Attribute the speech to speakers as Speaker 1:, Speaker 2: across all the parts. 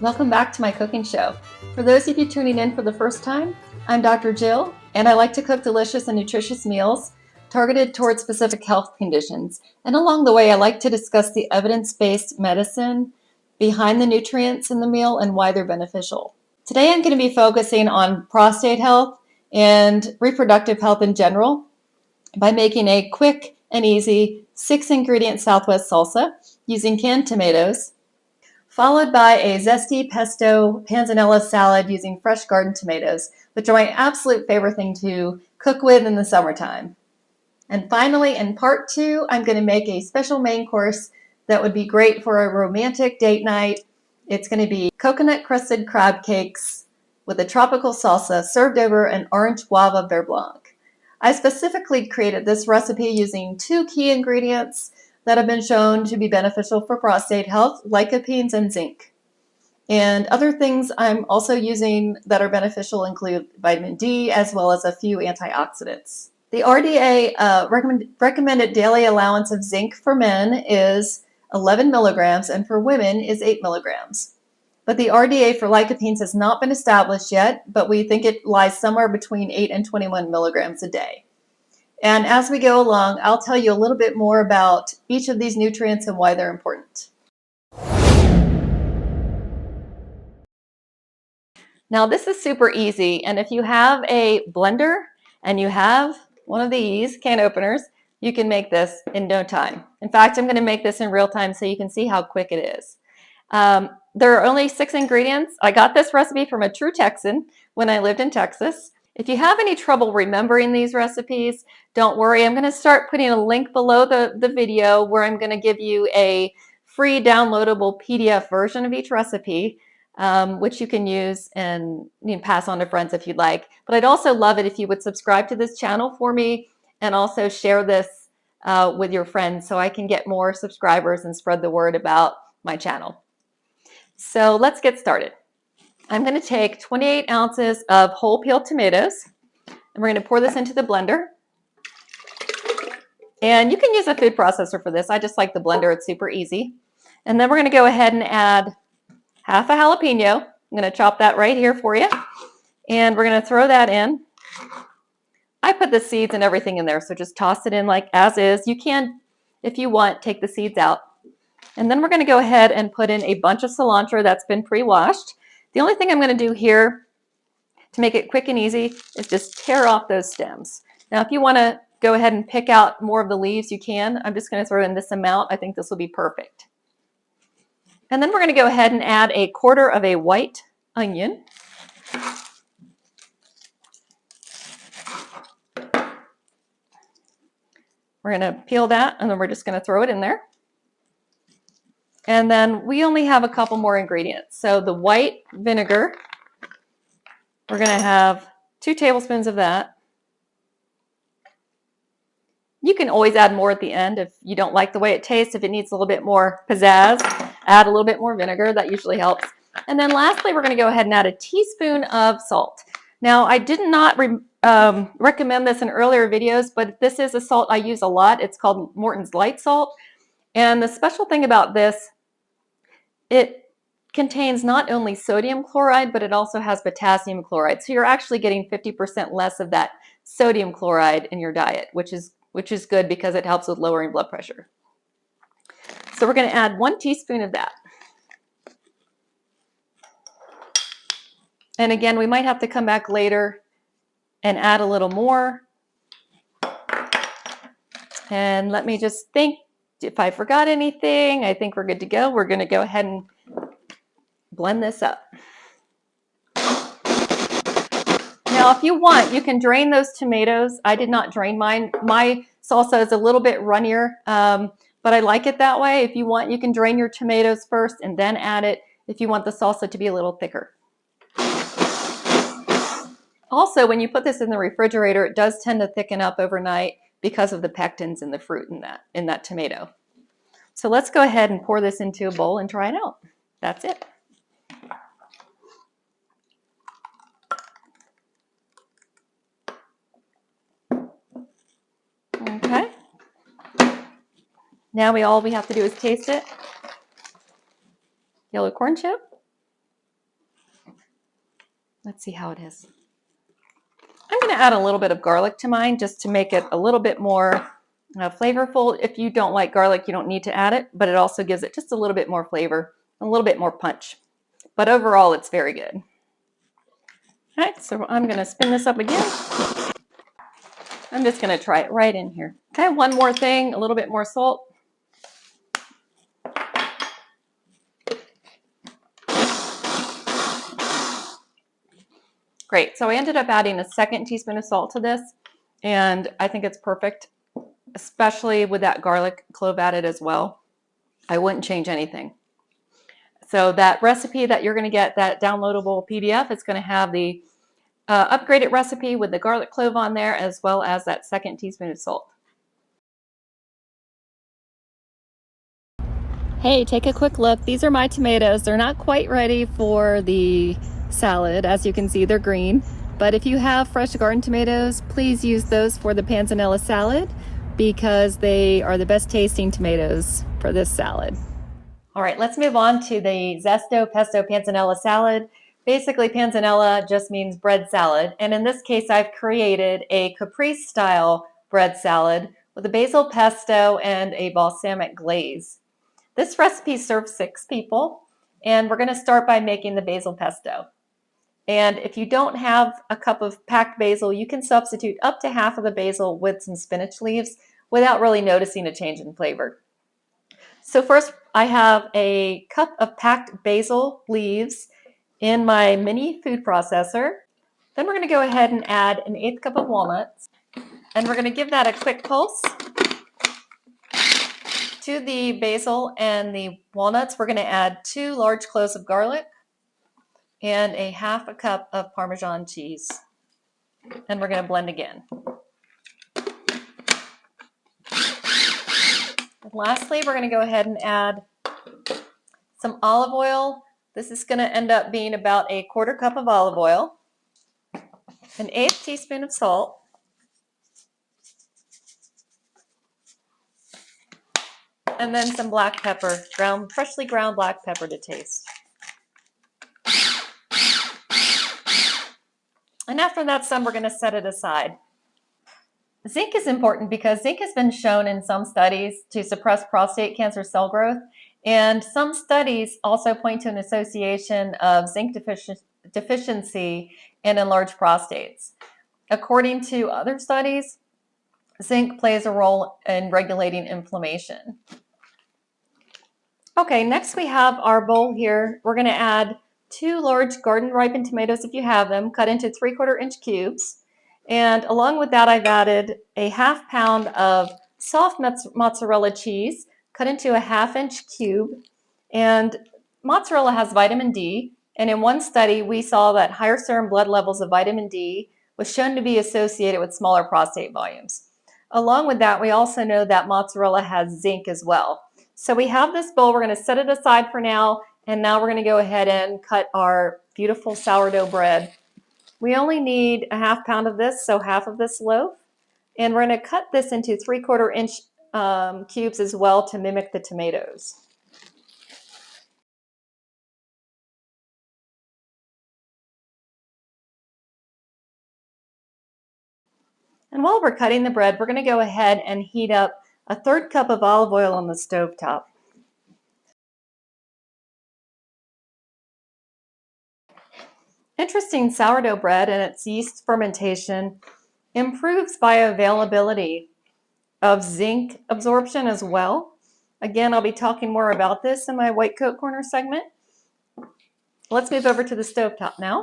Speaker 1: Welcome back to my cooking show. For those of you tuning in for the first time, I'm Dr. Jill, and I like to cook delicious and nutritious meals targeted towards specific health conditions. And along the way, I like to discuss the evidence-based medicine behind the nutrients in the meal and why they're beneficial. Today, I'm going to be focusing on prostate health and reproductive health in general by making a quick and easy 6-ingredient Southwest salsa using canned tomatoes, followed by a zesty pesto panzanella salad using fresh garden tomatoes, which are my absolute favorite thing to cook with in the summertime. And finally, in part 2, I'm going to make a special main course that would be great for a romantic date night. It's going to be coconut crusted crab cakes with a tropical salsa served over an orange-guava beurre blanc. I specifically created this recipe using 2 key ingredients that have been shown to be beneficial for prostate health, lycopenes and zinc. And other things I'm also using that are beneficial include vitamin D as well as a few antioxidants. The RDA recommended daily allowance of zinc for men is 11 milligrams and for women is 8 milligrams. But the RDA for lycopenes has not been established yet, but we think it lies somewhere between 8 and 21 milligrams a day. And as we go along, I'll tell you a little bit more about each of these nutrients and why they're important. Now, this is super easy, and if you have a blender and you have one of these can openers, you can make this in no time. In fact, I'm going to make this in real time so you can see how quick it is. There are only 6 ingredients. I got this recipe from a true Texan when I lived in Texas. If you have any trouble remembering these recipes, don't worry. I'm going to start putting a link below the video where I'm going to give you a free downloadable PDF version of each recipe, which you can use and pass on to friends if you'd like. But I'd also love it if you would subscribe to this channel for me and also share this with your friends so I can get more subscribers and spread the word about my channel. So let's get started. I'm going to take 28 ounces of whole peeled tomatoes, and we're going to pour this into the blender. And you can use a food processor for this. I just like the blender. It's super easy. And then we're going to go ahead and add half a jalapeno. I'm going to chop that right here for you. And we're going to throw that in. I put the seeds and everything in there, so just toss it in like as is. You can, if you want, take the seeds out. And then we're going to go ahead and put in a bunch of cilantro that's been pre-washed. The only thing I'm going to do here to make it quick and easy is just tear off those stems. Now, if you want to go ahead and pick out more of the leaves, you can. I'm just going to throw in this amount. I think this will be perfect. And then we're going to go ahead and add a quarter of a white onion. We're going to peel that, and then we're just going to throw it in there. And then we only have a couple more ingredients. So the white vinegar, we're going to have 2 tablespoons of that. You can always add more at the end if you don't like the way it tastes. If it needs a little bit more pizzazz, add a little bit more vinegar. That usually helps. And then lastly, we're going to go ahead and add a teaspoon of salt. Now, I did not recommend this in earlier videos, but this is a salt I use a lot. It's called Morton's Light Salt. And the special thing about this, it contains not only sodium chloride, but it also has potassium chloride. So you're actually getting 50% less of that sodium chloride in your diet, which is good because it helps with lowering blood pressure. So we're going to add 1 teaspoon of that. And again, we might have to come back later and add a little more. And let me just think if I forgot anything. I think we're good to go. We're going to go ahead and blend this up. Now, if you want, you can drain those tomatoes. I did not drain mine. My salsa is a little bit runnier, but I like it that way. If you want, you can drain your tomatoes first and then add it if you want the salsa to be a little thicker. Also, when you put this in the refrigerator, it does tend to thicken up overnight because of the pectins in the fruit in that tomato. So let's go ahead and pour this into a bowl and try it out. That's it. Okay. Now all we have to do is taste it. Yellow corn chip. Let's see how it is. I'm going to add a little bit of garlic to mine just to make it a little bit more flavorful. If you don't like garlic, you don't need to add it, but it also gives it just a little bit more flavor, a little bit more punch. But overall, it's very good. All right, so I'm going to spin this up again. I'm just going to try it right in here. Okay, one more thing, a little bit more salt. Great, so I ended up adding a 2nd teaspoon of salt to this, and I think it's perfect, especially with that garlic clove added as well. I wouldn't change anything. So that recipe that you're going to get, that downloadable PDF, it's going to have the upgraded recipe with the garlic clove on there, as well as that 2nd teaspoon of salt. Hey, take a quick look. These are my tomatoes. They're not quite ready for the salad. As you can see, they're green. But if you have fresh garden tomatoes, please use those for the panzanella salad because they are the best tasting tomatoes for this salad. All right, let's move on to the Zesto Pesto Panzanella Salad. Basically, panzanella just means bread salad. And in this case, I've created a Caprese style bread salad with a basil pesto and a balsamic glaze. This recipe serves 6 people, and we're going to start by making the basil pesto. And if you don't have a cup of packed basil, you can substitute up to half of the basil with some spinach leaves without really noticing a change in flavor. So first, I have a cup of packed basil leaves in my mini food processor. Then we're going to go ahead and add an 1/8 cup of walnuts, and we're going to give that a quick pulse. To the basil and the walnuts, we're going to add 2 large cloves of garlic and a 1/2 cup of Parmesan cheese. And we're going to blend again. And lastly, we're going to go ahead and add some olive oil. This is going to end up being about a 1/4 cup of olive oil, an 1/8 teaspoon of salt, and then some black pepper, freshly ground black pepper to taste. And after that's done, we're going to set it aside. Zinc is important because zinc has been shown in some studies to suppress prostate cancer cell growth, and some studies also point to an association of zinc deficiency and enlarged prostates. According to other studies, zinc plays a role in regulating inflammation. Okay, next we have our bowl here. We're going to add 2 large garden ripened tomatoes if you have them, cut into 3/4 inch cubes. And along with that, I've added a 1/2 pound of soft mozzarella cheese, cut into a 1/2 inch cube. And mozzarella has vitamin D. And in one study, we saw that higher serum blood levels of vitamin D was shown to be associated with smaller prostate volumes. Along with that, we also know that mozzarella has zinc as well. So we have this bowl. We're going to set it aside for now. And now we're going to go ahead and cut our beautiful sourdough bread. We only need a 1/2 pound of this, so half of this loaf. And we're going to cut this into 3/4 inch cubes as well to mimic the tomatoes. And while we're cutting the bread, we're going to go ahead and heat up a 1/3 cup of olive oil on the stovetop. Interesting, sourdough bread and its yeast fermentation improves bioavailability of zinc absorption as well. Again, I'll be talking more about this in my White Coat Corner segment. Let's move over to the stovetop now.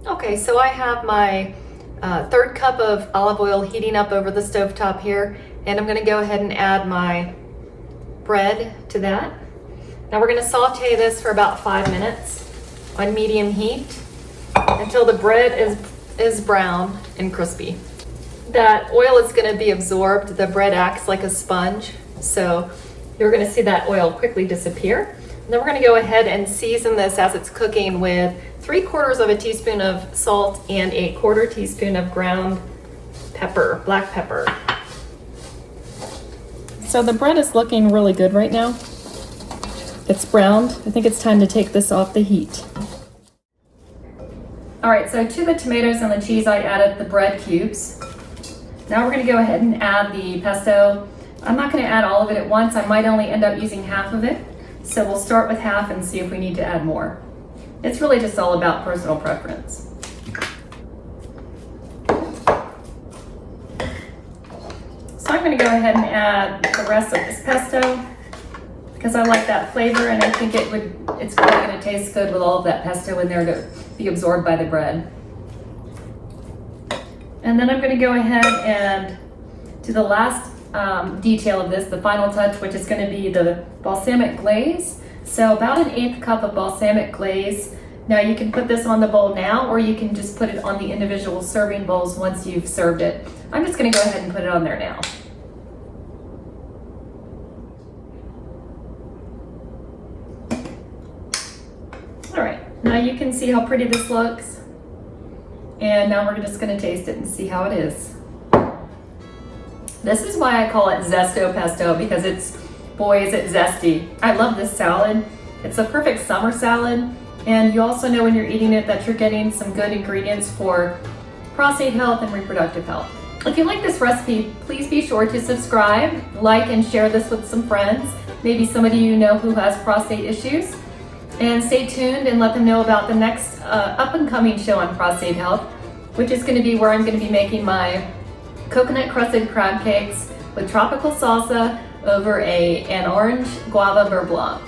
Speaker 1: Okay, so I have my 1/3 cup of olive oil heating up over the stovetop here, and I'm going to go ahead and add my bread to that. Now we're going to saute this for about 5 minutes on medium heat until the bread is brown and crispy. That oil is going to be absorbed. The bread acts like a sponge, so you're going to see that oil quickly disappear. And then we're going to go ahead and season this as it's cooking with 3/4 of a teaspoon of salt and a 1/4 teaspoon of ground pepper, black pepper. So the bread is looking really good right now. It's browned. I think it's time to take this off the heat. All right, so to the tomatoes and the cheese, I added the bread cubes. Now we're gonna go ahead and add the pesto. I'm not gonna add all of it at once. I might only end up using half of it. So we'll start with half and see if we need to add more. It's really just all about personal preference. So I'm gonna go ahead and add the rest of this pesto because I like that flavor, and I think it's really gonna taste good with all of that pesto in there to be absorbed by the bread. And then I'm gonna go ahead and do the last detail of this, the final touch, which is gonna be the balsamic glaze. So about 1/8 cup of balsamic glaze. Now you can put this on the bowl now, or you can just put it on the individual serving bowls once you've served it. I'm just gonna go ahead and put it on there now. All right, now you can see how pretty this looks. And now we're just gonna taste it and see how it is. This is why I call it Zesto Pesto, because boy, is it zesty. I love this salad. It's a perfect summer salad. And you also know when you're eating it that you're getting some good ingredients for prostate health and reproductive health. If you like this recipe, please be sure to subscribe, like, and share this with some friends, maybe somebody you know who has prostate issues. And stay tuned and let them know about the next up-and-coming show on prostate health, which is going to be where I'm going to be making my Coconut Crusted Crab Cakes with tropical salsa over an orange-guava beurre blanc.